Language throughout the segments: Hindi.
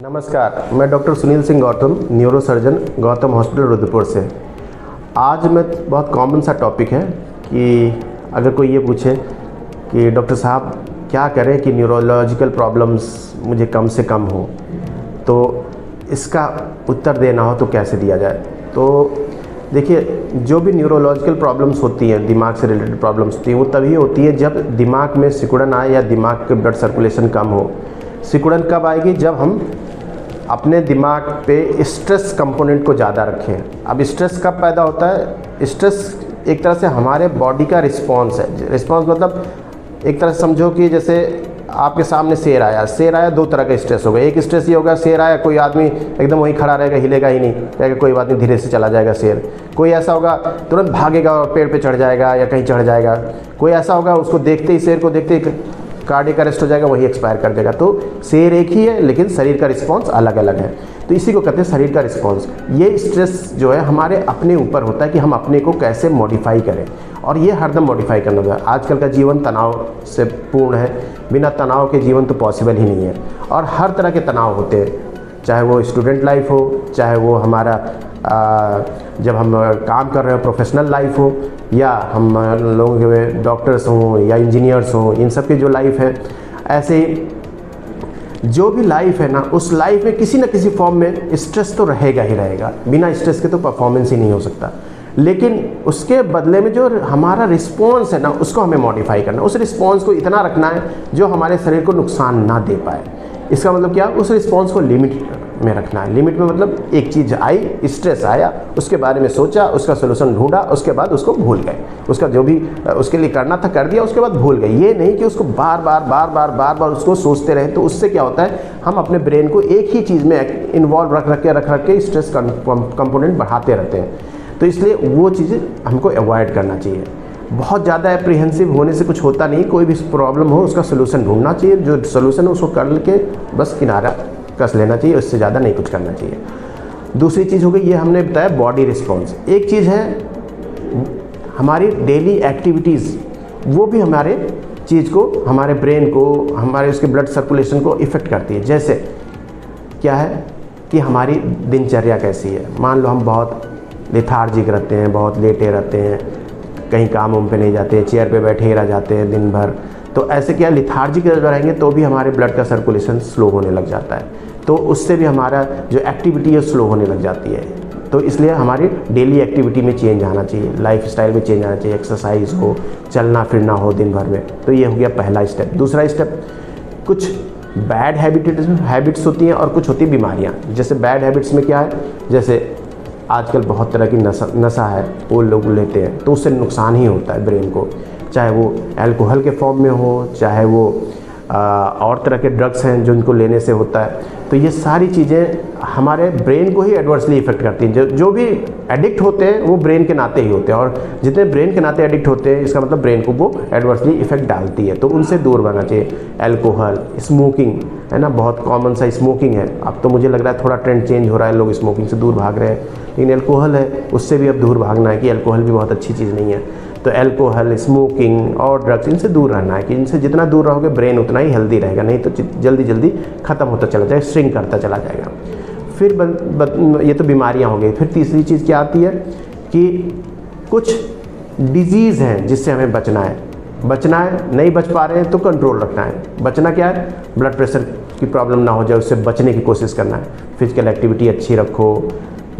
नमस्कार, मैं doctor Sunil Singh Gautam, neurosurgeon, Gautam hospital Rudrapur से। आज मैं बहुत कॉमन सा टॉपिक है कि अगर कोई ये पूछे कि डॉक्टर साहब क्या करें कि न्यूरोलॉजिकल प्रॉब्लम्स मुझे कम से कम हो, तो इसका उत्तर देना हो तो कैसे दिया जाए। तो देखिए, जो भी न्यूरोलॉजिकल प्रॉब्लम्स होती हैं, दिमाग से रिलेटेड प्रॉब्लम्स होती हैं, वो तभी होती है जब दिमाग में सिकुड़न आए या दिमाग के ब्लड सर्कुलेशन कम हो। सिकुड़न कब आएगी? जब हम अपने दिमाग पे स्ट्रेस कंपोनेंट को ज़्यादा रखें। अब स्ट्रेस कब पैदा होता है? स्ट्रेस एक तरह से हमारे बॉडी का रिस्पॉन्स है। रिस्पॉन्स मतलब एक तरह से समझो कि जैसे आपके सामने शेर आया, दो तरह का स्ट्रेस होगा। एक स्ट्रेस ये होगा, शेर आया, कोई आदमी एकदम वहीं खड़ा रहेगा, हिलेगा ही नहीं, कहेगा कोई बात नहीं, धीरे से चला जाएगा शेर। कोई ऐसा होगा तुरंत भागेगा और पेड़ पे चढ़ जाएगा या कहीं चढ़ जाएगा। कोई ऐसा होगा उसको देखते ही, शेर को देखते ही कार्डियक अरेस्ट हो जाएगा, वही एक्सपायर कर जाएगा। तो शेर एक ही है लेकिन शरीर का रिस्पॉन्स अलग अलग है। तो इसी को कहते हैं शरीर का रिस्पॉन्स। ये स्ट्रेस जो है हमारे अपने ऊपर होता है कि हम अपने को कैसे मॉडिफाई करें, और ये हरदम मॉडिफाई करना होगा। आजकल का जीवन तनाव से पूर्ण है, बिना तनाव के जीवन तो पॉसिबल ही नहीं है। और हर तरह के तनाव होते हैं, चाहे वो स्टूडेंट लाइफ हो, चाहे वो हमारा जब हम काम कर रहे हो प्रोफेशनल लाइफ हो, या हम लोगों के डॉक्टर्स हों या इंजीनियर्स हों, इन सब की जो लाइफ है, ऐसे ही जो भी लाइफ है ना, उस लाइफ में किसी न किसी फॉर्म में स्ट्रेस तो रहेगा ही रहेगा। बिना स्ट्रेस के तो परफॉर्मेंस ही नहीं हो सकता। लेकिन उसके बदले में जो हमारा रिस्पॉन्स है ना, उसको हमें मॉडिफाई करना। उस रिस्पॉन्स को इतना रखना है जो हमारे शरीर को नुकसान ना दे पाए। इसका मतलब क्या? उस रिस्पॉन्स को लिमिट में रखना है। लिमिट में मतलब एक चीज़ आई, स्ट्रेस आया, उसके बारे में सोचा, उसका सोल्यूशन ढूंढा, उसके बाद उसको भूल गए। उसका जो भी उसके लिए करना था कर दिया, उसके बाद भूल गए। ये नहीं कि उसको बार बार उसको सोचते रहे। तो उससे क्या होता है, हम अपने ब्रेन को एक ही चीज़ में इन्वॉल्व रख के स्ट्रेस कंपोनेंट बढ़ाते रहते हैं। तो इसलिए वो चीज़ें हमको अवॉइड करना चाहिए। बहुत ज़्यादा एप्रीहेंसिव होने से कुछ होता नहीं। कोई भी प्रॉब्लम हो उसका सोल्यूशन ढूंढना चाहिए, जो सोल्यूशन है उसको कर के बस किनारा कस लेना चाहिए, उससे ज़्यादा नहीं कुछ करना चाहिए। दूसरी चीज़ हो गई, ये हमने बताया बॉडी रिस्पॉन्स। एक चीज़ है हमारी डेली एक्टिविटीज़, वो भी हमारे चीज़ को, हमारे ब्रेन को, हमारे उसके ब्लड सर्कुलेशन को इफ़ेक्ट करती है। जैसे क्या है कि हमारी दिनचर्या कैसी है। मान लो हम बहुत लेथार्जिक रहते हैं, बहुत लेटे रहते हैं, कहीं काम पे नहीं जाते हैं, चेयर पे बैठे ही रह जाते हैं दिन भर। तो ऐसे क्या लिथार्जिक रहेंगे तो भी हमारे ब्लड का सर्कुलेशन स्लो होने लग जाता है। तो उससे भी हमारा जो एक्टिविटी है स्लो होने लग जाती है। तो इसलिए हमारी डेली एक्टिविटी में चेंज आना चाहिए, लाइफ स्टाइल में चेंज आना चाहिए। एक्सरसाइज हो, चलना फिरना हो दिन भर में। तो ये हो गया पहला स्टेप। दूसरा स्टेप, कुछ बैड हैबिट्स होती हैं और कुछ होती बीमारियाँ। जैसे बैड हैबिट्स में क्या है, जैसे आजकल बहुत तरह की नशा है, वो लोग लेते हैं, तो उससे नुकसान ही होता है ब्रेन को। चाहे वो अल्कोहल के फॉर्म में हो, चाहे वो और तरह के ड्रग्स हैं जो इनको लेने से होता है। तो ये सारी चीज़ें हमारे ब्रेन को ही एडवर्सली इफेक्ट करती हैं। जो भी एडिक्ट होते हैं वो ब्रेन के नाते ही होते हैं, और जितने ब्रेन के नाते एडिक्ट होते हैं इसका मतलब ब्रेन को वो एडवर्सली इफेक्ट डालती है। तो उनसे दूर रहना चाहिए। अल्कोहल, स्मोकिंग है ना, बहुत कॉमन सा स्मोकिंग है। अब तो मुझे लग रहा है थोड़ा ट्रेंड चेंज हो रहा है, लोग स्मोकिंग से दूर भाग रहे हैं, लेकिन अल्कोहल है उससे भी अब दूर भागना है कि अल्कोहल भी बहुत अच्छी चीज़ नहीं है। तो अल्कोहल, स्मोकिंग और ड्रग्स, इनसे दूर रहना है कि इनसे जितना दूर रहोगे ब्रेन उतना ही हेल्दी रहेगा, नहीं तो जल्दी जल्दी ख़त्म होता चला जाएगा, श्रिंक करता चला जाएगा। फिर ये तो बीमारियां हो गई। फिर तीसरी चीज़ क्या आती है कि कुछ डिजीज़ हैं जिससे हमें बचना है, नहीं बच पा रहे हैं तो कंट्रोल रखना है। बचना क्या है? ब्लड प्रेशर की प्रॉब्लम ना हो जाए, उससे बचने की कोशिश करना है। फिजिकल एक्टिविटी अच्छी रखो,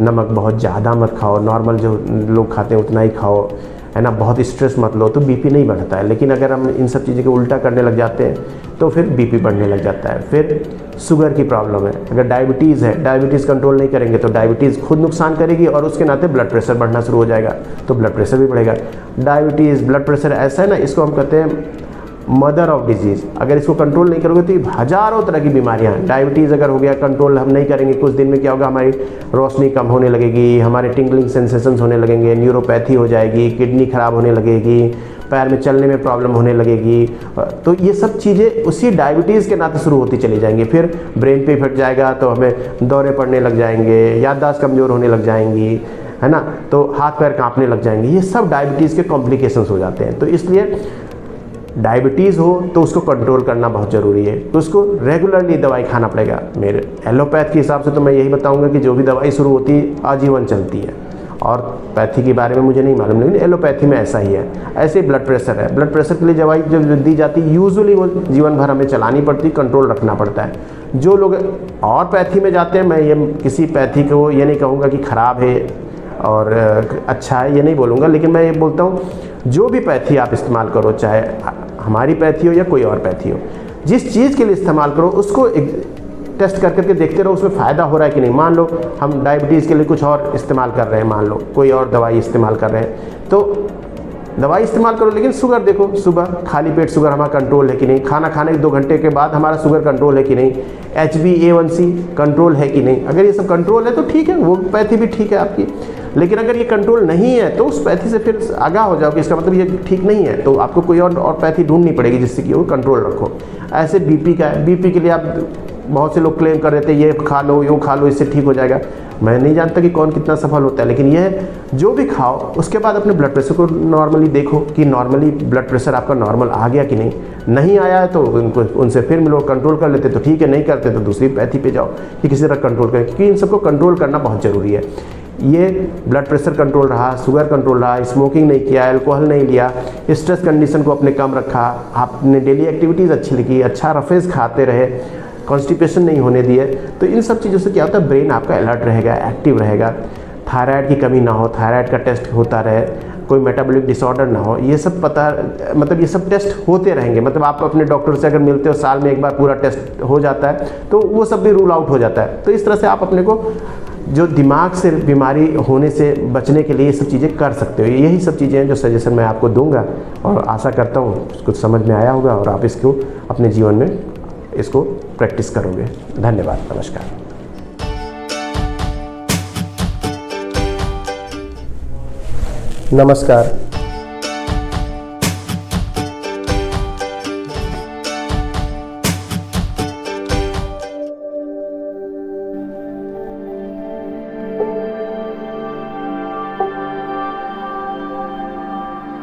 नमक बहुत ज़्यादा मत खाओ, नॉर्मल जो लोग खाते हैं उतना ही खाओ, है ना। बहुत स्ट्रेस मत लो तो बीपी नहीं बढ़ता है। लेकिन अगर हम इन सब चीज़ों को उल्टा करने लग जाते हैं तो फिर बीपी बढ़ने लग जाता है। फिर शुगर की प्रॉब्लम है, अगर डायबिटीज़ है, डायबिटीज़ कंट्रोल नहीं करेंगे तो डायबिटीज़ खुद नुकसान करेगी और उसके नाते ब्लड प्रेशर बढ़ना शुरू हो जाएगा, तो ब्लड प्रेशर भी बढ़ेगा। डायबिटीज़, ब्लड प्रेशर ऐसा है ना, इसको हम कहते हैं मदर ऑफ डिजीज़। अगर इसको कंट्रोल नहीं करोगे तो ये हज़ारों तरह की बीमारियां हैं। डायबिटीज़ अगर हो गया, कंट्रोल हम नहीं करेंगे, कुछ दिन में क्या होगा, हमारी रोशनी कम होने लगेगी, हमारे टिंगलिंग सेंसेशंस होने लगेंगे, न्यूरोपैथी हो जाएगी, किडनी खराब होने लगेगी, पैर में चलने में प्रॉब्लम होने लगेगी। तो ये सब चीज़ें उसी डायबिटीज़ के नाते शुरू होती चली जाएंगी। फिर ब्रेन पे इफेक्ट जाएगा तो हमें दौरे पड़ने लग जाएंगे, याददाश्त कमज़ोर होने लग जाएंगी, है ना, तो हाथ पैर कांपने लग जाएंगे। ये सब डायबिटीज़ के कॉम्प्लिकेशंस हो जाते हैं। तो इसलिए डायबिटीज़ हो तो उसको कंट्रोल करना बहुत ज़रूरी है, तो उसको रेगुलरली दवाई खाना पड़ेगा। मेरे एलोपैथ के हिसाब से तो मैं यही बताऊंगा कि जो भी दवाई शुरू होती है आजीवन चलती है, और पैथी के बारे में मुझे नहीं मालूम, लेकिन एलोपैथी में ऐसा ही है। ऐसे ही ब्लड प्रेशर है, ब्लड प्रेशर के लिए दवाई जब दी जाती है यूजुअली वो जीवन भर हमें चलानी पड़ती, कंट्रोल रखना पड़ता है। जो लोग और पैथी में जाते हैं, मैं ये किसी पैथी को ये नहीं कहूँगा कि ख़राब है और अच्छा है, ये नहीं बोलूँगा, लेकिन मैं ये बोलता हूँ जो भी पैथी आप इस्तेमाल करो, चाहे हमारी पैथी हो या कोई और पैथी हो, जिस चीज़ के लिए इस्तेमाल करो उसको टेस्ट कर करके देखते रहो उसमें फ़ायदा हो रहा है कि नहीं। मान लो हम डायबिटीज़ के लिए कुछ और इस्तेमाल कर रहे हैं, मान लो कोई और दवाई इस्तेमाल कर रहे हैं, तो दवाई इस्तेमाल करो, लेकिन शुगर देखो, सुबह खाली पेट शुगर हमारा कंट्रोल है कि नहीं, खाना खाने के 2 घंटे के बाद हमारा शुगर कंट्रोल है कि नहीं, HbA1c कंट्रोल है कि नहीं। अगर ये सब कंट्रोल है तो ठीक है, वो पैथी भी ठीक है आपकी। लेकिन अगर ये कंट्रोल नहीं है तो उस पैथी से फिर आगाह हो जाओ कि इसका मतलब ये ठीक नहीं है, तो आपको कोई और पैथी ढूंढनी पड़ेगी जिससे कि वो कंट्रोल रखो। ऐसे बीपी का है, बीपी के लिए आप बहुत से लोग क्लेम कर रहे थे ये खा लो, यूँ खा लो, इससे ठीक हो जाएगा। मैं नहीं जानता कि कौन कितना सफल होता है, लेकिन यह जो भी खाओ उसके बाद अपने ब्लड प्रेशर को नॉर्मली देखो कि नॉर्मली ब्लड प्रेशर आपका नॉर्मल आ गया कि नहीं। नहीं आया है तो उनसे फिर मिलो, कंट्रोल कर लेते तो ठीक है, नहीं करते तो दूसरी पैथी पे जाओ कि किसी तरह कंट्रोल करें, क्योंकि इन सबको कंट्रोल करना बहुत ज़रूरी है। ये ब्लड प्रेशर कंट्रोल रहा, शुगर कंट्रोल रहा, स्मोकिंग नहीं किया, अल्कोहल नहीं लिया, स्ट्रेस कंडीशन को अपने कम रखा, आपने डेली एक्टिविटीज़ अच्छी लिखी, अच्छा रफेज खाते रहे, कॉन्स्टिपेशन नहीं होने दिए, तो इन सब चीज़ों से क्या होता है, ब्रेन आपका अलर्ट रहेगा, एक्टिव रहेगा, थायराइड की कमी ना हो, थायराइड का टेस्ट होता रहे, कोई मेटाबॉलिक डिसऑर्डर ना हो, ये सब पता, मतलब ये सब टेस्ट होते रहेंगे। मतलब आप अपने डॉक्टर से अगर मिलते हो साल में एक बार पूरा टेस्ट हो जाता है तो वो सब भी रूल आउट हो जाता है। तो इस तरह से आप अपने को जो दिमाग से बीमारी होने से बचने के लिए ये सब चीज़ें कर सकते हो। यही सब चीज़ें हैं जो सजेशन मैं आपको दूंगा, और आशा करता हूँ कुछ समझ में आया होगा और आप इसको अपने जीवन में इसको प्रैक्टिस करोगे। धन्यवाद, नमस्कार। नमस्कार,